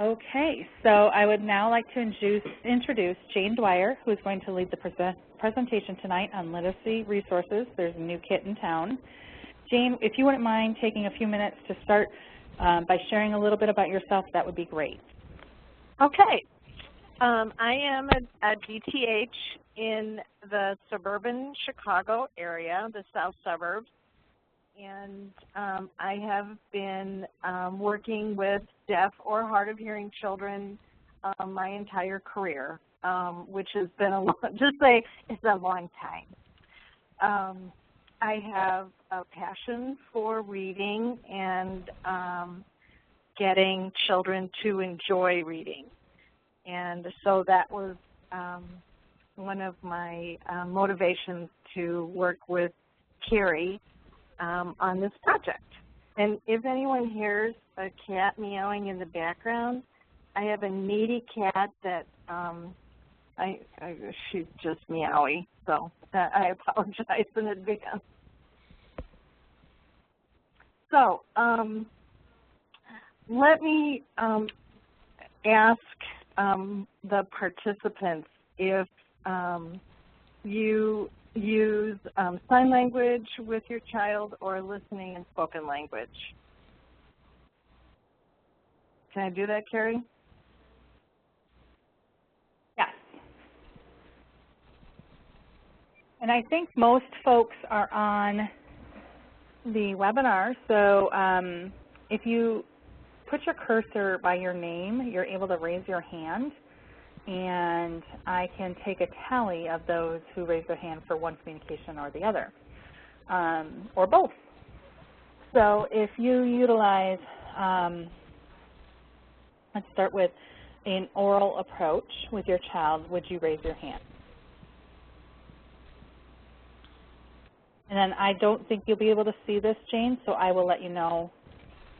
Okay, so I would now like to introduce Jane Dwyer, who is going to lead the presentation tonight on literacy resources. There's a new kit in town. Jane, if you wouldn't mind taking a few minutes to start by sharing a little bit about yourself, that would be great. Okay. I am a DTH in the suburban Chicago area, the south suburbs, and I have been working with deaf or hard of hearing children my entire career, which has been it's a long time. I have a passion for reading and getting children to enjoy reading. And so that was one of my motivations to work with Carrie on this project. And if anyone hears a cat meowing in the background, I have a needy cat that she's just meowy, so I apologize in advance. So let me ask the participants if you use sign language with your child or listening and spoken language. Can I do that, Carrie? Yes. And I think most folks are on the webinar, so if you put your cursor by your name, you're able to raise your hand, and I can take a tally of those who raise their hand for one communication or the other, or both. So if you utilize, let's start with an oral approach with your child, would you raise your hand? And then I don't think you'll be able to see this, Jane, so I will let you know.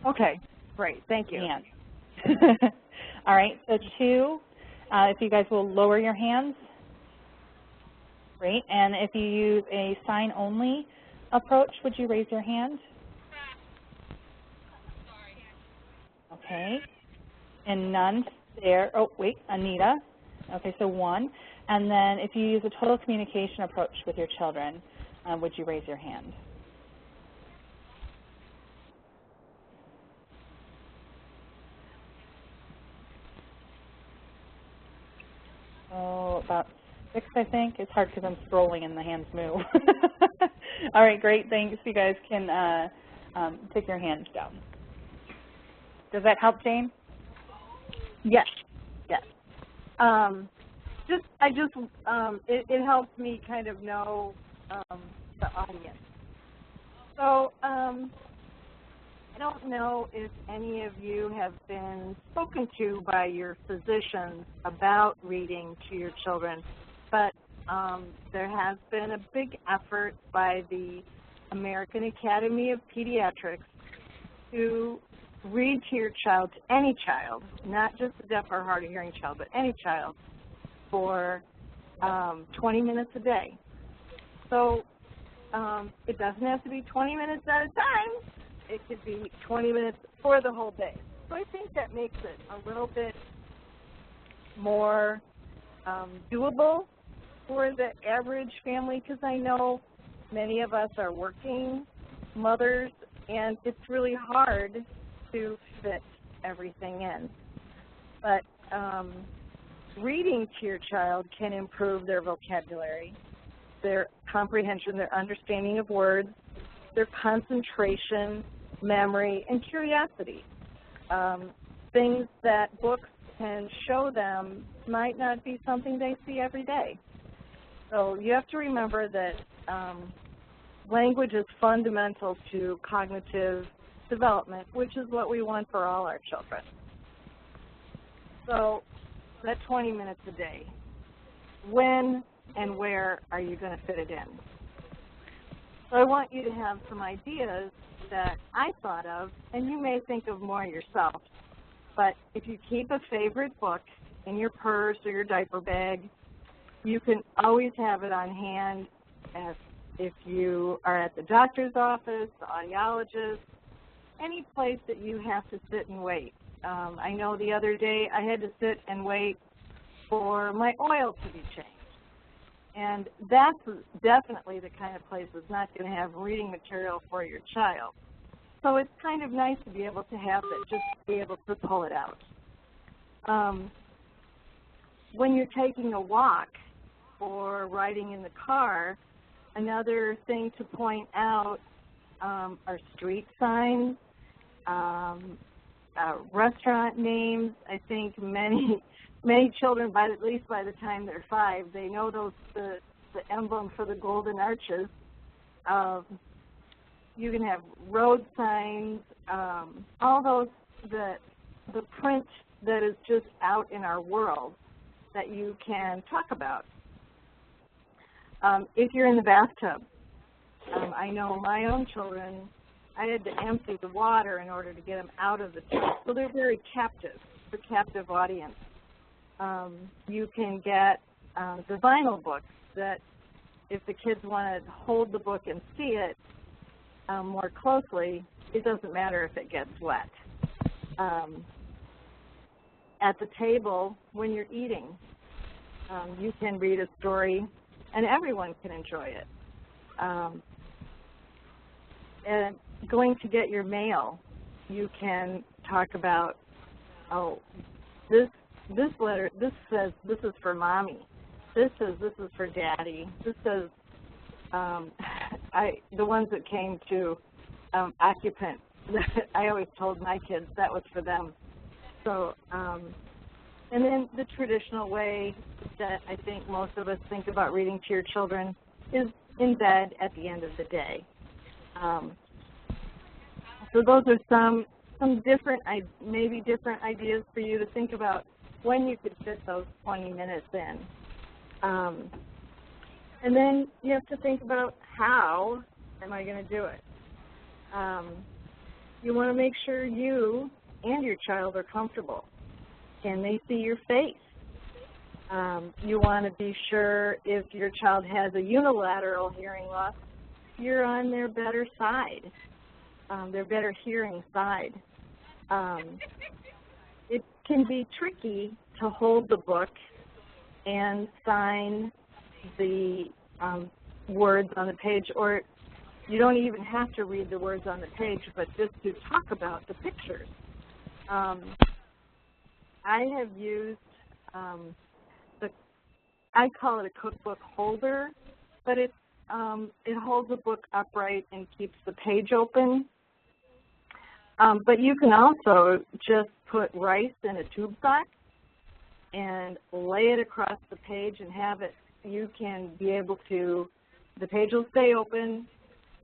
Okay, great, thank you. All right, so 2, if you guys will lower your hands. Great, and if you use a sign-only approach, would you raise your hand? Okay, and none there. Oh, wait, Anita. Okay, so 1. And then if you use a total communication approach with your children, would you raise your hand? Oh, about 6, I think. It's hard because I'm scrolling and the hands move. All right, great. Thanks. You guys can take your hands down. Does that help, Jane? Yes. Yes. It helps me kind of know the audience. So I don't know if any of you have been spoken to by your physicians about reading to your children, but there has been a big effort by the American Academy of Pediatrics to read to your child, to any child, not just a deaf or hard of hearing child, but any child, for 20 minutes a day. So it doesn't have to be 20 minutes at a time. It could be 20 minutes for the whole day. So I think that makes it a little bit more doable for the average family, because I know many of us are working mothers, and it's really hard to fit everything in. But reading to your child can improve their vocabulary, their comprehension, their understanding of words, their concentration, memory, and curiosity. Things that books can show them might not be something they see every day. So you have to remember that language is fundamental to cognitive development, which is what we want for all our children. So that 20 minutes a day, when and where are you going to fit it in? So I want you to have some ideas that I thought of, and you may think of more yourself. But if you keep a favorite book in your purse or your diaper bag, you can always have it on hand if you are at the doctor's office, the audiologist, any place that you have to sit and wait. I know the other day I had to sit and wait for my oil to be changed. And that's definitely the kind of place that's not going to have reading material for your child. So it's kind of nice to be able to have that, just to be able to pull it out. When you're taking a walk or riding in the car, another thing to point out are street signs, restaurant names. I think many children, at least by the time they're 5, they know the emblem for the Golden Arches. You can have road signs, all those, the print that is just out in our world that you can talk about. If you're in the bathtub, I know my own children, I had to empty the water in order to get them out of the tub. So they're very captive, the captive audience. You can get the vinyl books that if the kids want to hold the book and see it more closely, it doesn't matter if it gets wet. At the table, when you're eating, you can read a story and everyone can enjoy it. And going to get your mail, you can talk about, oh, this letter, this says this is for mommy. This says this is for daddy. This says, the ones that came to occupant, I always told my kids that was for them. So, and then the traditional way that I think most of us think about reading to your children is in bed at the end of the day. So those are some different, maybe different ideas for you to think about when you could fit those 20 minutes in. And then you have to think about how am I going to do it. You want to make sure you and your child are comfortable. Can they see your face? You want to be sure if your child has a unilateral hearing loss, you're on their better side, their better hearing side. It can be tricky to hold the book and sign the words on the page, or you don't even have to read the words on the page, but just to talk about the pictures. I have used, I call it a cookbook holder, but it holds the book upright and keeps the page open. But you can also just put rice in a tube sock and lay it across the page and have it, you can be able to, the page will stay open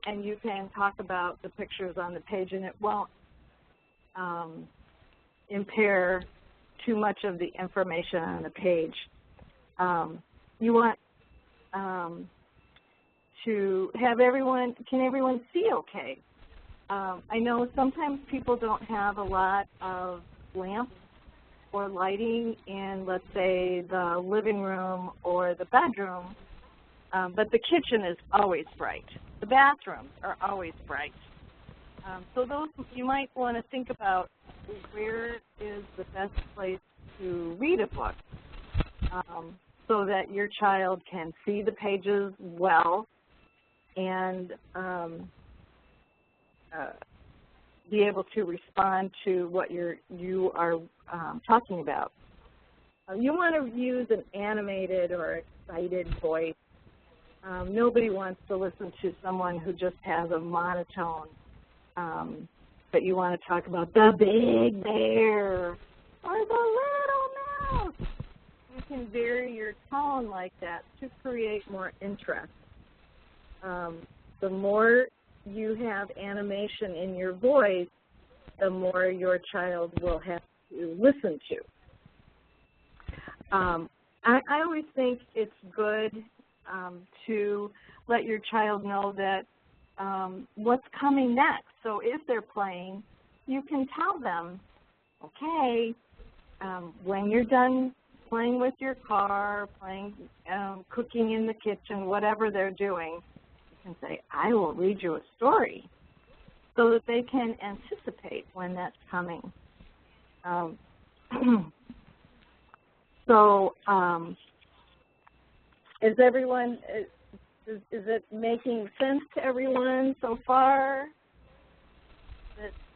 and you can talk about the pictures on the page and it won't impair too much of the information on the page. You want to have everyone, can everyone see okay? I know sometimes people don't have a lot of lamps or lighting in, let's say, the living room or the bedroom, but the kitchen is always bright. The bathrooms are always bright. So those, you might want to think about where is the best place to read a book so that your child can see the pages well and be able to respond to what you are talking about. You want to use an animated or excited voice. Nobody wants to listen to someone who just has a monotone, but you want to talk about the big bear or the little mouse. You can vary your tone like that to create more interest. The more you have animation in your voice, the more your child will have to listen to. I always think it's good to let your child know that what's coming next. So if they're playing, you can tell them, okay, when you're done playing with your car, playing, cooking in the kitchen, whatever they're doing, you can say, I will read you a story, so that they can anticipate when that's coming. So is everyone, is it making sense to everyone so far?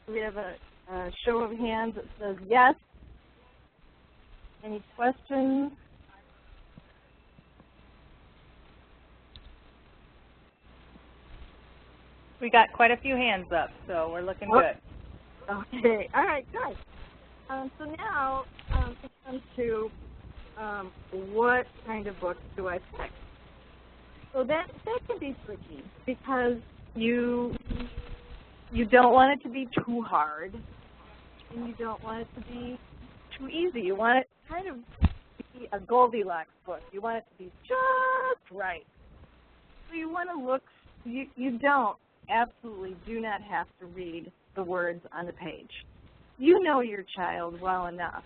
We have a show of hands that says yes. Any questions? We got quite a few hands up, so we're looking good. Okay, all right, good. So now it comes to what kind of books do I pick? So that can be tricky because you don't want it to be too hard and you don't want it to be too easy. You want it kind of to be a Goldilocks book. You want it to be just right. So you want to look, you absolutely do not have to read the words on the page. You know your child well enough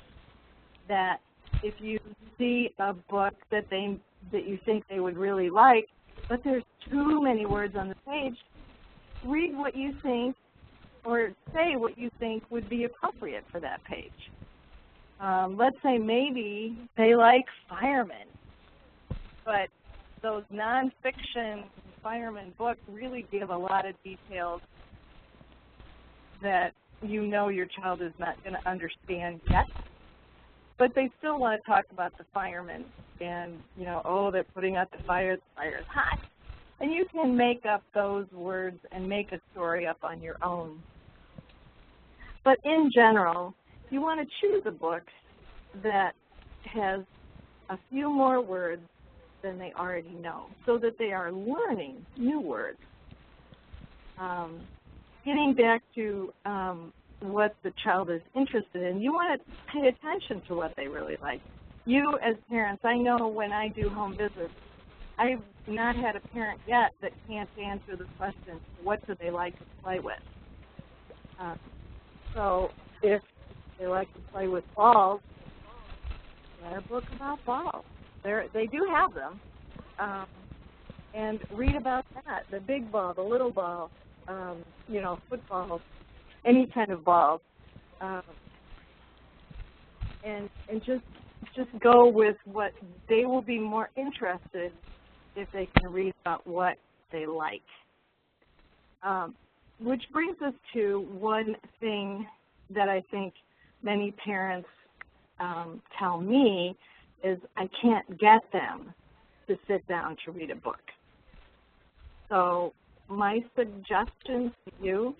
that if you see a book that you think they would really like, but there's too many words on the page, read what you think or say what you think would be appropriate for that page. Let's say maybe they like firemen, but those nonfiction fireman books really give a lot of details that you know your child is not going to understand yet. But they still want to talk about the firemen and, oh, they're putting out the fire's hot. And you can make up those words and make a story up on your own. But in general, you want to choose a book that has a few more words than they already know so that they are learning new words. Getting back to what the child is interested in, you want to pay attention to what they really like. You as parents, I know when I do home visits, I've not had a parent yet that can't answer the question, what do they like to play with? So if they like to play with balls, write a book about balls. They do have them. And read about that, the big ball, the little ball, football, any kind of ball. And just go with what they will be more interested if they can read about what they like. Which brings us to one thing that I think many parents tell me is I can't get them to sit down to read a book. So my suggestion to you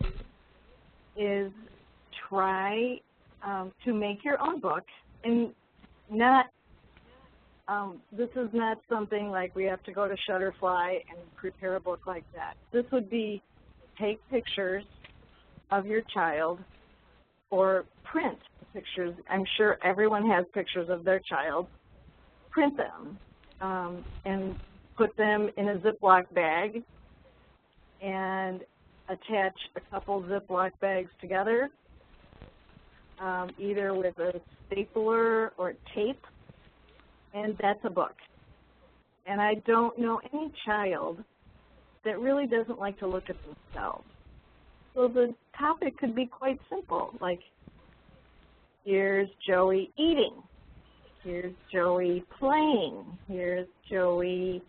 is try to make your own book, and this is not something like we have to go to Shutterfly and prepare a book like that. This would be take pictures of your child or print pictures. I'm sure everyone has pictures of their child. Print them and put them in a Ziploc bag and attach a couple Ziploc bags together, either with a stapler or tape, and that's a book. And I don't know any child that really doesn't like to look at themselves. So the topic could be quite simple, like here's Joey eating, here's Joey playing, here's Joey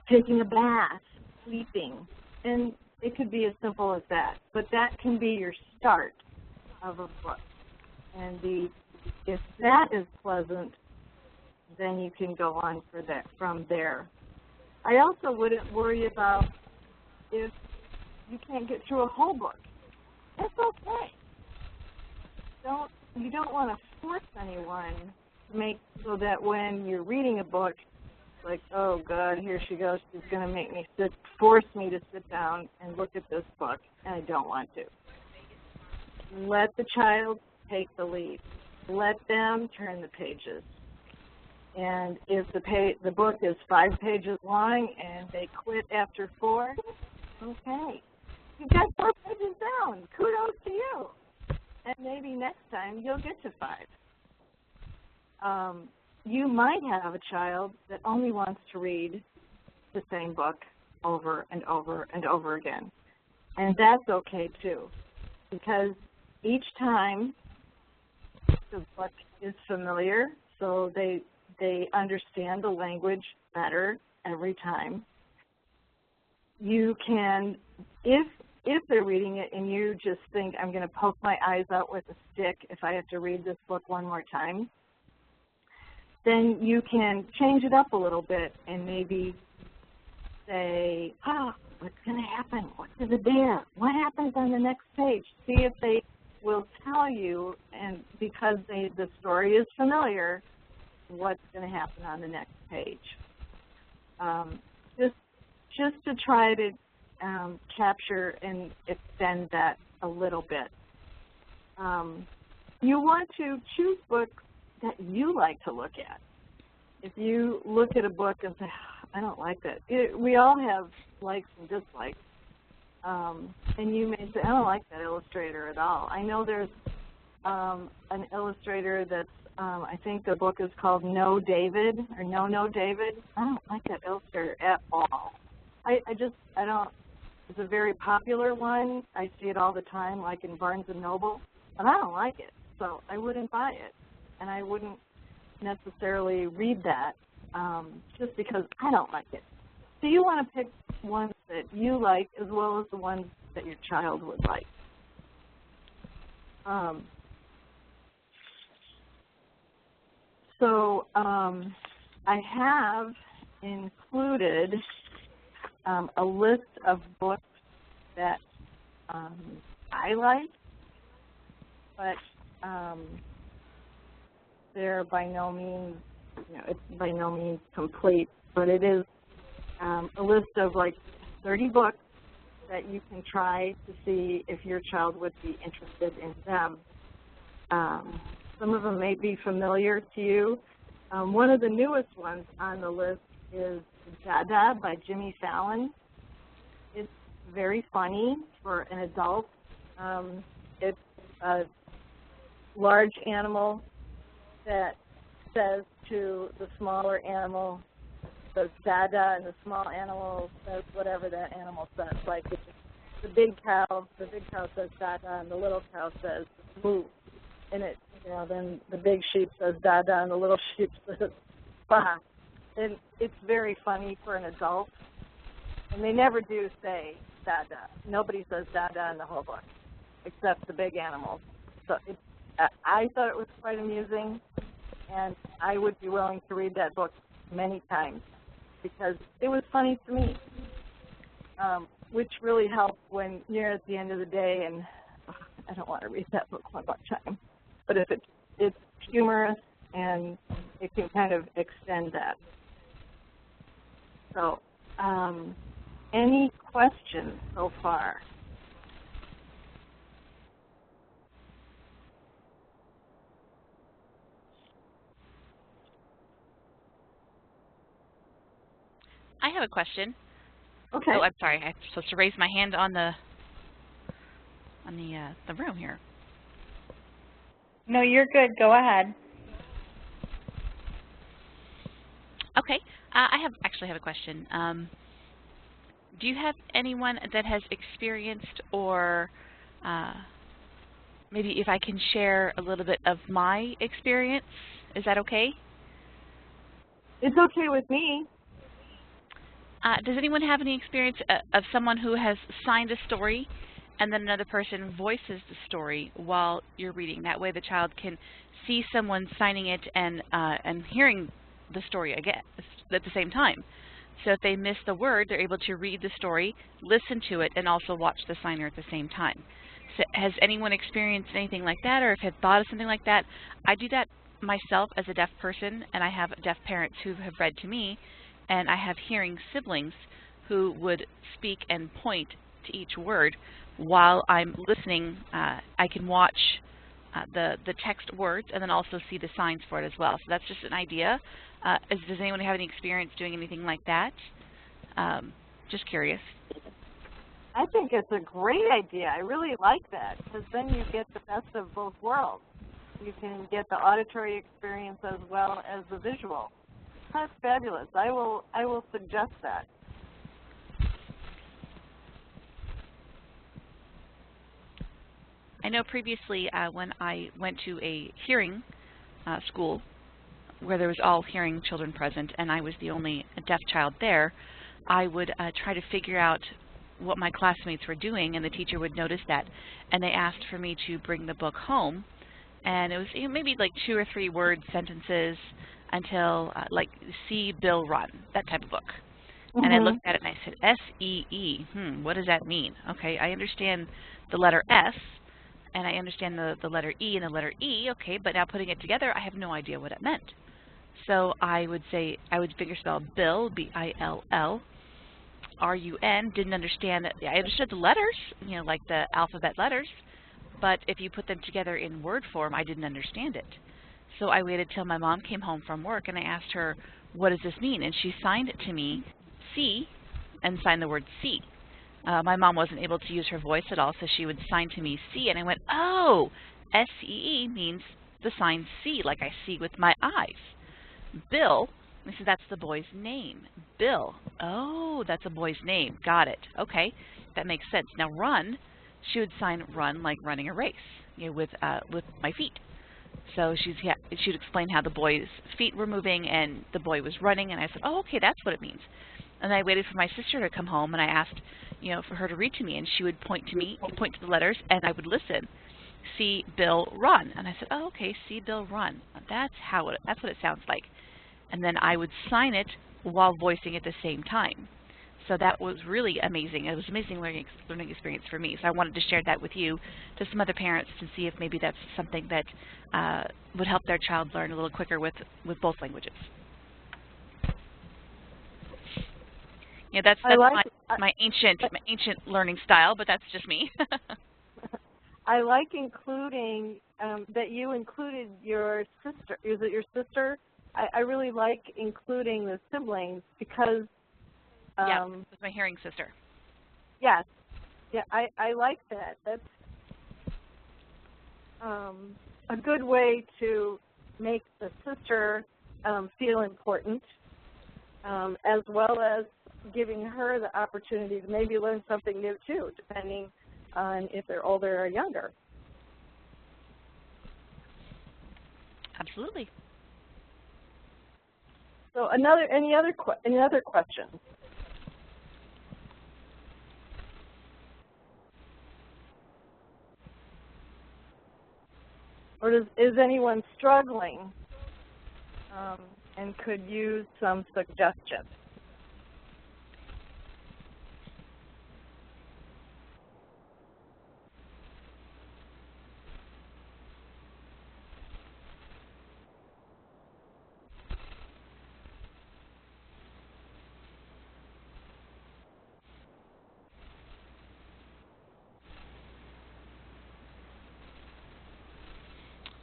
taking a bath, sleeping, and it could be as simple as that. But that can be your start of a book. And if that is pleasant, then you can go on from there. I also wouldn't worry about if you can't get through a whole book. That's okay. You don't want to force anyone to make so that when you're reading a book, it's like, oh God, here she goes. She's going to force me to sit down and look at this book, and I don't want to. Let the child take the lead. Let them turn the pages. And if the book is 5 pages long and they quit after 4, okay. You got 4 pages down. Kudos to you. And maybe next time you'll get to 5. You might have a child that only wants to read the same book over and over and over again. And that's okay too. because each time the book is familiar, so they understand the language better every time. You can, if they're reading it and you just think, I'm going to poke my eyes out with a stick if I have to read this book one more time, then you can change it up a little bit and maybe say, what's going to happen? What's in the bear? What happens on the next page? See if they will tell you, and because the story is familiar, what's going to happen on the next page. Just to try to capture and extend that a little bit. You want to choose books that you like to look at. If you look at a book and say, I don't like that, we all have likes and dislikes. And you may say, I don't like that illustrator at all. I know there's an illustrator that's, I think the book is called No David, or No David. I don't like that illustrator at all. I don't, it's a very popular one. I see it all the time, like in Barnes & Noble, and I don't like it, so I wouldn't buy it. And I wouldn't necessarily read that just because I don't like it. So you want to pick ones that you like as well as the ones that your child would like. I have included a list of books that I like, but they're by no means, it's by no means complete, but it is a list of like 30 books that you can try to see if your child would be interested in them. Some of them may be familiar to you. One of the newest ones on the list is Dada by Jimmy Fallon. It's very funny for an adult. It's a large animal that says to the smaller animal, says Dada, and the small animal says whatever that animal says. Like the big cow says Dada, and the little cow says moo. And it, then the big sheep says Dada, and the little sheep says bah. And it's very funny for an adult. And they never do say Dada. Nobody says Dada in the whole book, except the big animals. So I thought it was quite amusing, and I would be willing to read that book many times because it was funny to me, which really helped when you're at the end of the day and I don't want to read that book one more time. But if it's humorous and it can kind of extend that. So, any questions so far? I have a question. Okay. Oh, I'm sorry. I'm supposed to raise my hand on the room here. No, you're good. Go ahead. Okay. I actually have a question. Do you have anyone that has experienced, or maybe if I can share a little bit of my experience, is that okay? It's okay with me. Does anyone have any experience of someone who has signed a story and then another person voices the story while you're reading? That way the child can see someone signing it and hearing the story again at the same time. So if they miss the word, they're able to read the story, listen to it, and also watch the signer at the same time. So has anyone experienced anything like that, or if had thought of something like that? I do that myself as a deaf person, and I have deaf parents who have read to me, and I have hearing siblings who would speak and point to each word while I'm listening. I can watch the text words and then also see the signs for it as well. So that's just an idea. Does anyone have any experience doing anything like that? Just curious. I think it's a great idea. I really like that because then you get the best of both worlds. You can get the auditory experience as well as the visual. That's fabulous. I will suggest that. I know previously when I went to a hearing school where there was all hearing children present and I was the only deaf child there, I would try to figure out what my classmates were doing, and the teacher would notice that, and they asked for me to bring the book home, and it was maybe like 2 or 3 word sentences until like see Bill run, that type of book. And I looked at it and I said, S-E-E, what does that mean? Okay, I understand the letter S, and I understand the letter E and the letter E, okay, but now putting it together, I have no idea what it meant. So I would fingerspell Bill, B-I-L-L, R-U-N, didn't understand, I understood the letters, you know, like the alphabet letters, but if you put them together in word form, I didn't understand it. So I waited till my mom came home from work and I asked her, what does this mean? And she signed it to me, C, and signed the word C. My mom wasn't able to use her voice at all, so she would sign to me C, and I went, oh, S-E-E means the sign C, like I see with my eyes. Bill, I said, that's the boy's name. Bill, oh, that's a boy's name. Got it. Okay, that makes sense. Now run, she would sign run like running a race, you know, with my feet. So she'd explain how the boy's feet were moving and the boy was running, and I said, oh, okay, that's what it means. And I waited for my sister to come home, and I asked, you know, for her to read to me, and she would point to the letters, and I would listen. See Bill run, and I said, oh, okay, see Bill run. That's what it sounds like. And then I would sign it while voicing at the same time. So that was really amazing. It was an amazing learning experience for me. So I wanted to share that with you, to some other parents, to see if maybe that's something that would help their child learn a little quicker with both languages. Yeah, that's my ancient learning style, but that's just me. I like including that you included your sister. Is it your sister? I really like including the siblings because yeah, it's my hearing sister. Yes, yeah, I like that. That's a good way to make the sister feel important, as well as giving her the opportunity to maybe learn something new too, depending on if they're older or younger. Absolutely. So any other questions? Or is anyone struggling and could use some suggestions?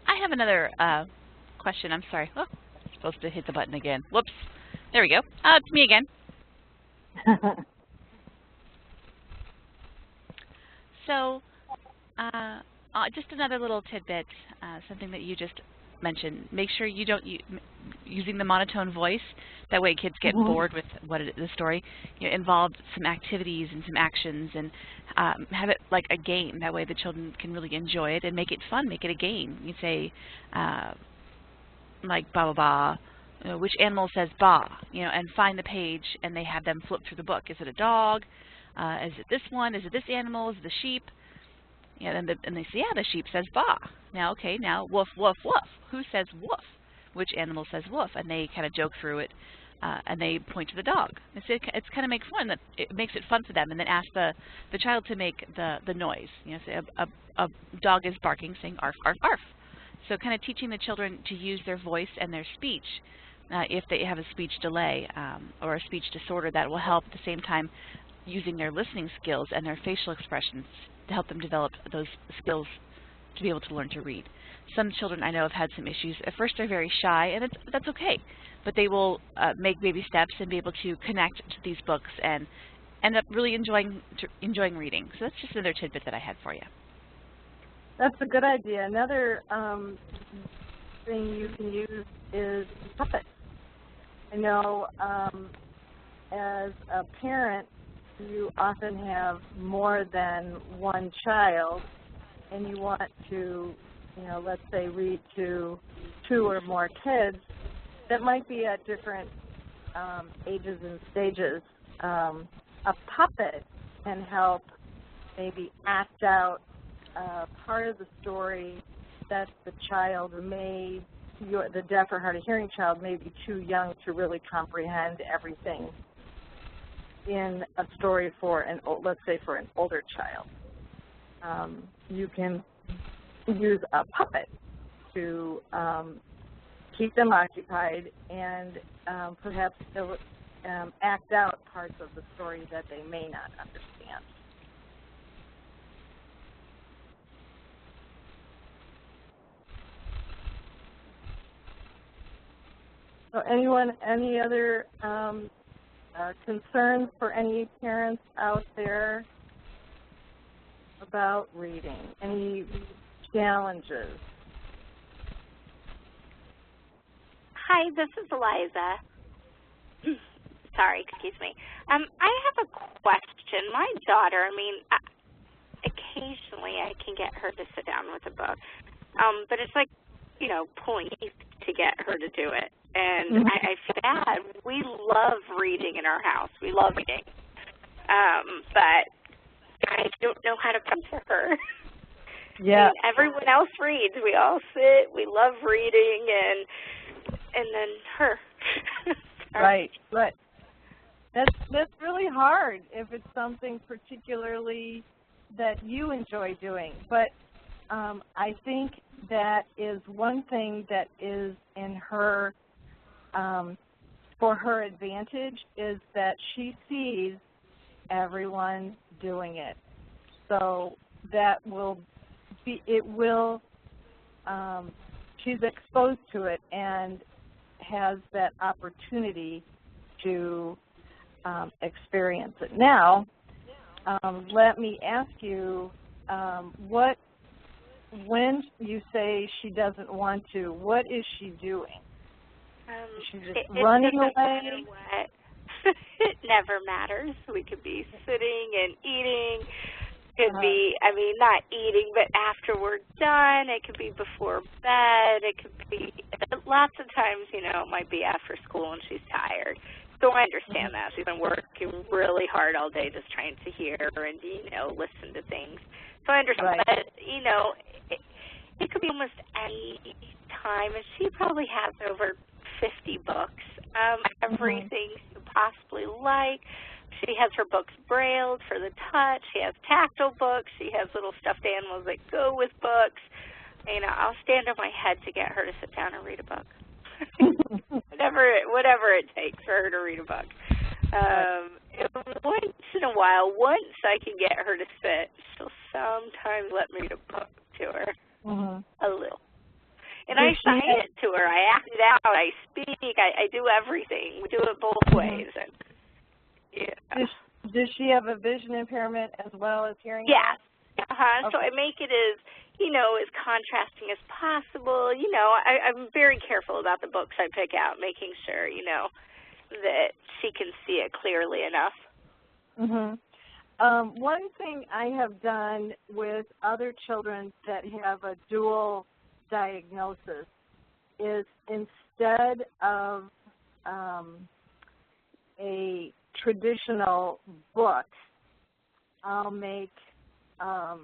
I have another question. I'm sorry. Oh, I'm supposed to hit the button again. Whoops. There we go. It's me again. So, just another little tidbit, something that you just mentioned. Make sure you don't using the monotone voice. That way, kids get bored with the story. You know, involve some activities and some actions, and have it like a game. That way, the children can really enjoy it and make it fun. Make it a game. You say, like ba ba ba. You know, which animal says ba? You know, and find the page, and they have them flip through the book. Is it a dog? Is it this one? Is it this animal? Is it the sheep? Yeah, and they say, yeah, the sheep says ba. Now, okay, now woof, woof, woof. Who says woof? Which animal says woof? And they kind of joke through it, and they point to the dog. It's kind of make fun. It makes it fun for them, and then ask the child to make the noise. You know, say a dog is barking, saying arf, arf, arf. So kind of teaching the children to use their voice and their speech. If they have a speech delay or a speech disorder, that will help at the same time using their listening skills and their facial expressions to help them develop those skills to be able to learn to read. Some children I know have had some issues. At first they're very shy, and that's okay, but they will make baby steps and be able to connect to these books and end up really enjoying reading. So that's just another tidbit that I had for you. That's a good idea. Another thing you can use is puppets. I know as a parent, you often have more than one child, and you want to, let's say read to 2 or more kids that might be at different ages and stages, a puppet can help maybe act out part of the story that the child the deaf or hard of hearing child may be too young to really comprehend everything in a story for let's say for an older child. You can use a puppet to keep them occupied and perhaps act out parts of the story that they may not understand. So any other concerns for any parents out there about reading? Any challenges? Hi, this is Eliza. Sorry, excuse me. I have a question. My daughter, occasionally I can get her to sit down with a book, but it's like, pulling teeth to get her to do it. And I feel bad. We love reading in our house. We love reading. But I don't know how to come to her. Yeah. Everyone else reads. We all sit. We love reading, and then her. Right. That's really hard if it's something particularly that you enjoy doing. But I think that is one thing that is in her, for her advantage, is that she sees everyone doing it. So that will be, she's exposed to it and has that opportunity to experience it. Now, let me ask you, when you say she doesn't want to, what is she doing? Is she just running away? It never matters. We could be sitting and eating. Could be, not eating, but after we're done. It could be before bed. It could be, lots of times, it might be after school and she's tired. So I understand that. She's been working really hard all day just trying to hear and, listen to things. So I understand. Right. But, it could be almost any time. And she probably has over 50 books, everything you possibly like. She has her books brailled for the touch. She has tactile books. She has little stuffed animals that go with books. I'll stand on my head to get her to sit down and read a book. whatever it takes for her to read a book. Once in a while, once I can get her to sit, she'll sometimes let me read a book to her, a little. And I sign it to her. I act it out. I speak. I do everything. We do it both ways. And, yeah. Does she have a vision impairment as well as hearing? Yes. Okay. So I make it as, as contrasting as possible. I'm very careful about the books I pick out, making sure, that she can see it clearly enough. One thing I have done with other children that have a dual diagnosis is, instead of a traditional book, I'll make a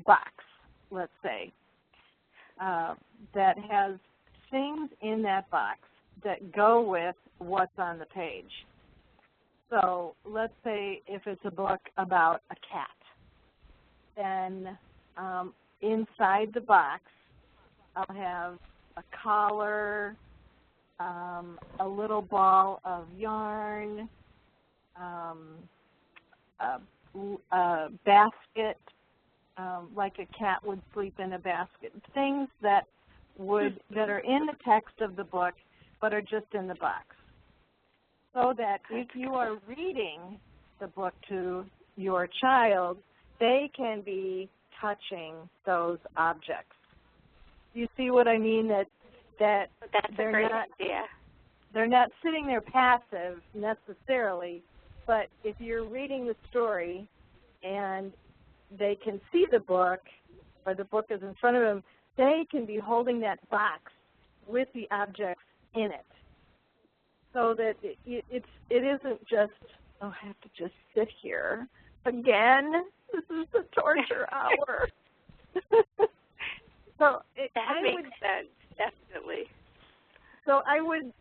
box, let's say, that has things in that box that go with what's on the page. So let's say if it's a book about a cat, then inside the box I'll have a collar, a little ball of yarn, a basket, like a cat would sleep in a basket, things that are in the text of the book but are just in the box. So that if you are reading the book to your child, they can be touching those objects. You see what I mean? That's a great idea. They're not sitting there passive necessarily, but if you're reading the story and they can see the book, or the book is in front of them, they can be holding that box with the objects in it. So that it isn't just, oh, I have to just sit here again. This is the torture hour. So that makes sense, definitely. So I would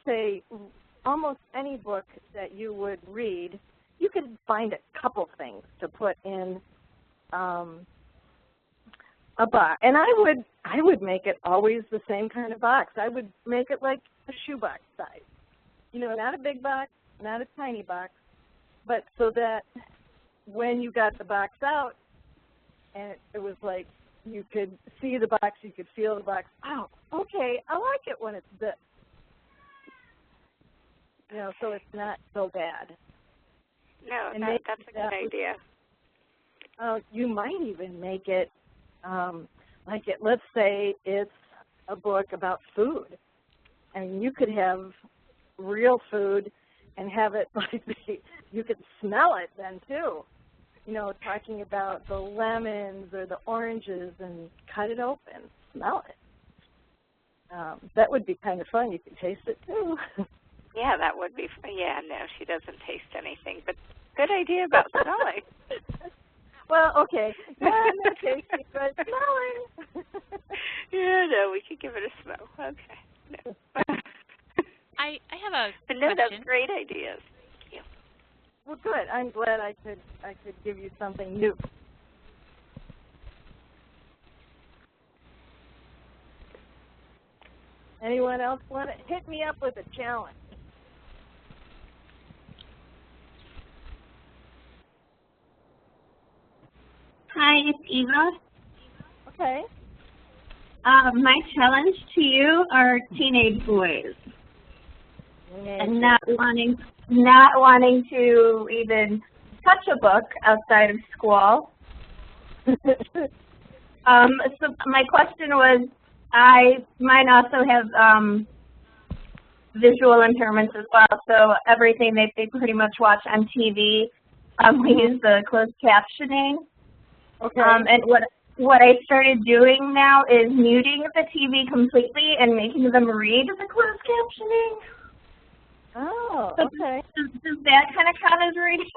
say almost any book that you would read, you could find a couple things to put in a box. And I would make it always the same kind of box. I would make it like a shoebox size. You know, not a big box, not a tiny box, but so that when you got the box out, and it was like you could see the box, you could feel the box. Oh, okay, I like it when it's this. You know, so it's not so bad. No, that's a good idea. You might even make it let's say it's a book about food. I mean, you could have real food and have it like you could smell it then too. You know, talking about the lemons or the oranges and cut it open, smell it. That would be kind of fun. You could taste it too. Yeah, that would be fun. Yeah, no, she doesn't taste anything, but good idea about smelling. Well, okay. Yeah, not tasting, but smelling. Yeah, no, we could give it a smell. Okay. No. I have a but no, question. that's great ideas. Thank you. Well, good. I'm glad I could give you something new. Anyone else want to hit me up with a challenge? Hi, it's Eva. Okay. My challenge to you are teenage boys, and not wanting to even touch a book outside of school. So my question was, mine also have visual impairments as well. So everything they pretty much watch on TV, we use the closed captioning. Okay. And what I started doing now is muting the TV completely and making them read the closed captioning. Oh, so okay. Does that kind of count as reading?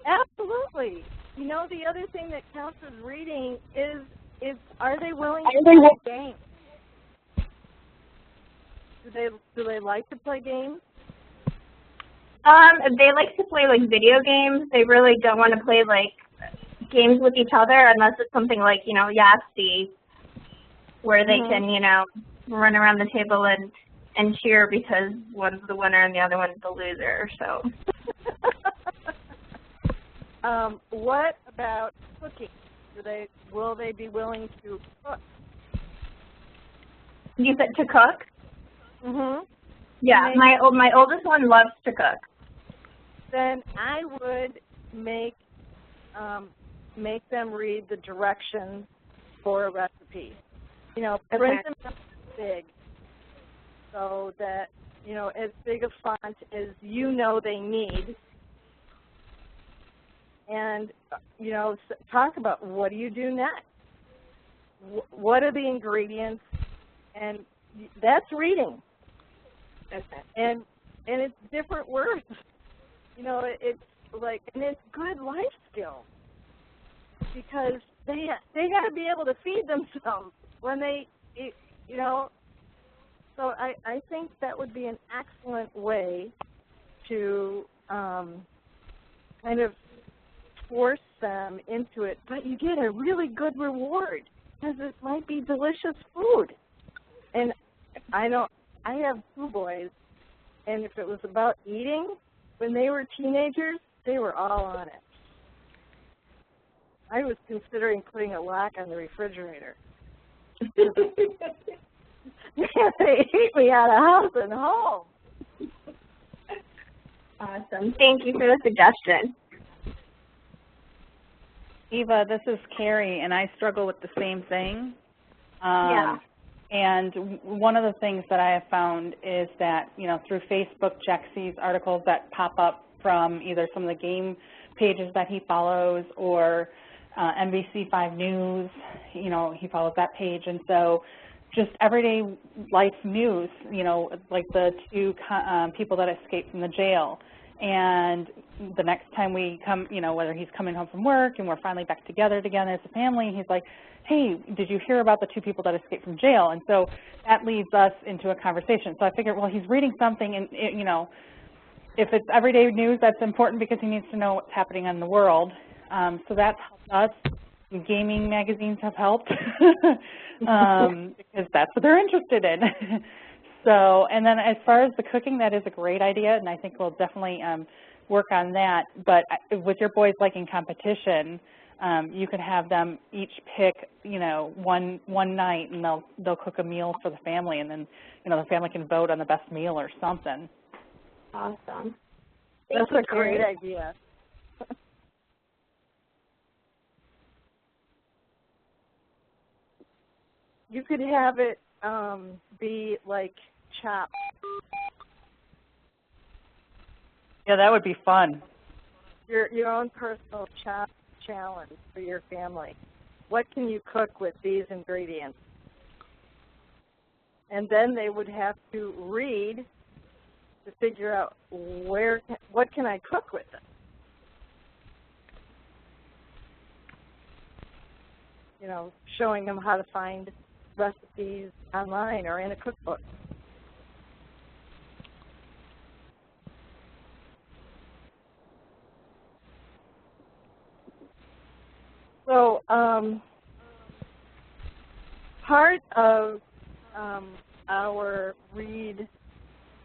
Absolutely. You know, the other thing that counts as reading is are they willing to play games? Do they like to play games? They like to play like video games. They really don't want to play like games with each other unless it's something like, you know, Yahtzee, where they can, you know, run around the table and cheer because one's the winner and the other one's the loser. So. What about cooking? Will they be willing to cook? You said to cook? Mhm. Yeah, my oldest one loves to cook. Then I would make them read the directions for a recipe. You know, print them out big so that, you know, as big a font as you know they need. And, you know, talk about what do you do next? What are the ingredients? And that's reading. And it's different words. You know, it's like, and it's good life skills because they got to be able to feed themselves when they eat, you know. So I think that would be an excellent way to kind of force them into it, but you get a really good reward because it might be delicious food. And I have 2 boys, and if it was about eating, when they were teenagers, they were all on it. I was considering putting a lock on the refrigerator. They ate me out of house and home. Awesome. Thank you for the suggestion. Eva, this is Carrie, and I struggle with the same thing. Yeah. And one of the things that I have found is that, you know, through Facebook, Jack sees articles that pop up from either some of the game pages that he follows, or NBC5 News, you know, he follows that page. And so just everyday life news, you know, like the two people that escaped from the jail. And the next time we come, you know, whether he's coming home from work and we're finally back together as a family, he's like, hey, did you hear about the two people that escaped from jail? And so that leads us into a conversation. So I figured, well, he's reading something, and, you know, if it's everyday news, that's important because he needs to know what's happening in the world. So that's helped us. Gaming magazines have helped because that's what they're interested in. So, and then as far as the cooking, that is a great idea, and I think we'll definitely work on that. But with your boys liking competition, you could have them each pick, you know, one night, and they'll cook a meal for the family, and then, you know, the family can vote on the best meal or something. Awesome. That's a great idea. You could have it be like chopped. Yeah, that would be fun. Your own personal chop challenge for your family. What can you cook with these ingredients? And then they would have to read to figure out what can I cook with it. You know, showing them how to find recipes online or in a cookbook. So part of our read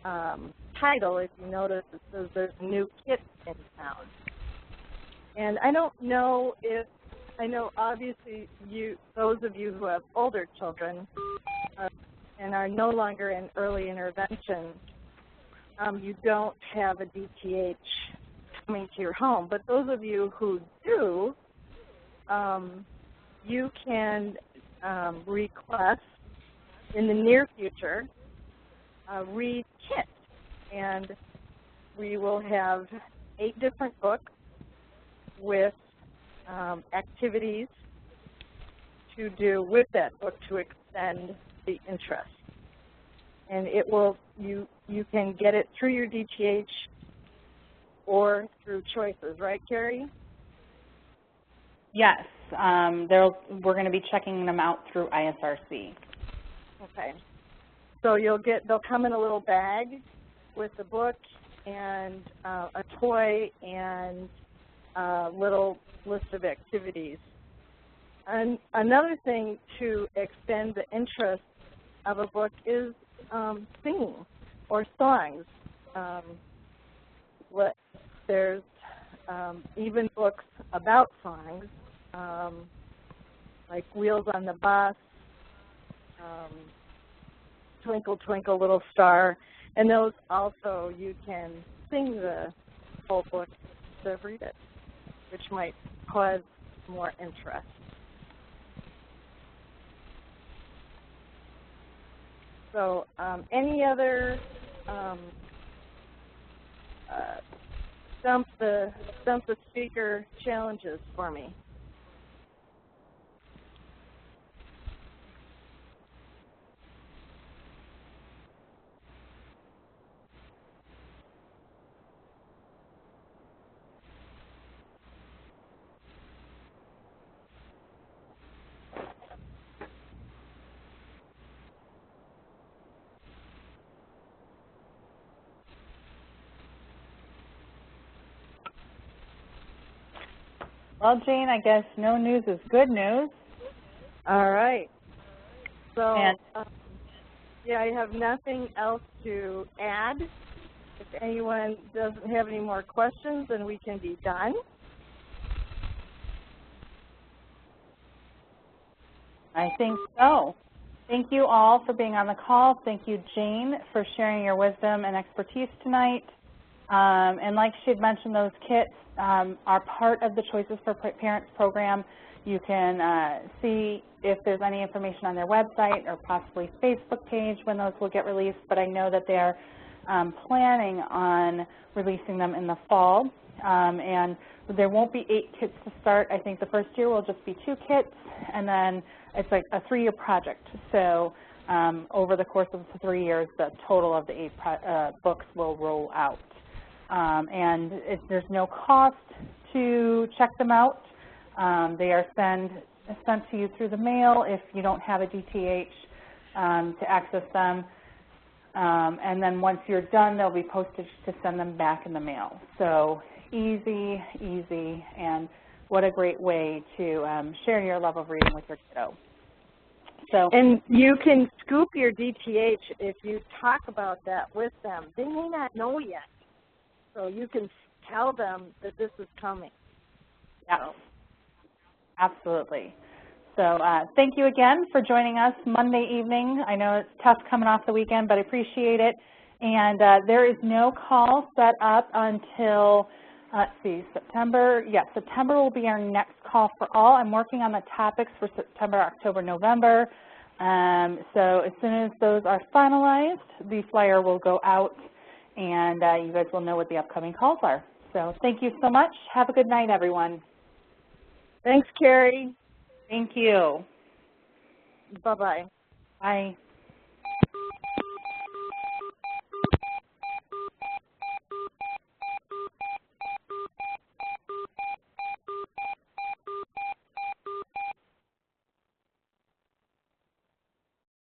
title, if you notice, it says there's a new kit in town. And I don't know if, I know obviously those of you who have older children and are no longer in early intervention, you don't have a DTH coming to your home. But those of you who do, you can request in the near future a read kit. And we will have 8 different books with activities to do with that book to extend the interest. And it will, you can get it through your DTH or through choices, right, Carrie? Yes, we're going to be checking them out through ISRC. Okay. So they'll come in a little bag with the book and a toy and a little list of activities. And another thing to extend the interest of a book is singing or songs. There's even books about songs, like Wheels on the Bus, Twinkle, Twinkle, Little Star, and those also you can sing the whole book instead of read it, which might cause more interest. So any other stump the speaker challenges for me? Well, Jane, I guess no news is good news. All right. So, yeah, I have nothing else to add. If anyone doesn't have any more questions, then we can be done. I think so. Thank you all for being on the call. Thank you, Jane, for sharing your wisdom and expertise tonight. And like she had mentioned, those kits are part of the Choices for Parents program. You can see if there's any information on their website or possibly Facebook page when those will get released, but I know that they're planning on releasing them in the fall. And There won't be 8 kits to start. I think the first year will just be 2 kits, and then it's like a 3-year project. So over the course of the 3 years, the total of the 8 books will roll out. And there's no cost to check them out. They are sent to you through the mail if you don't have a DTH to access them. And then once you're done, there'll be postage to send them back in the mail. So easy, easy, and what a great way to share your love of reading with your kiddo. So, and you can scoop your DTH if you talk about that with them. They may not know yet, so you can tell them that this is coming. Yeah, absolutely. So thank you again for joining us Monday evening. I know it's tough coming off the weekend, but I appreciate it. And there is no call set up until, let's see, September. Yes, September will be our next call for all. I'm working on the topics for September, October, November. So as soon as those are finalized, the flyer will go out, and you guys will know what the upcoming calls are. So thank you so much. Have a good night, everyone. Thanks, Carrie. Thank you. Bye-bye. Bye.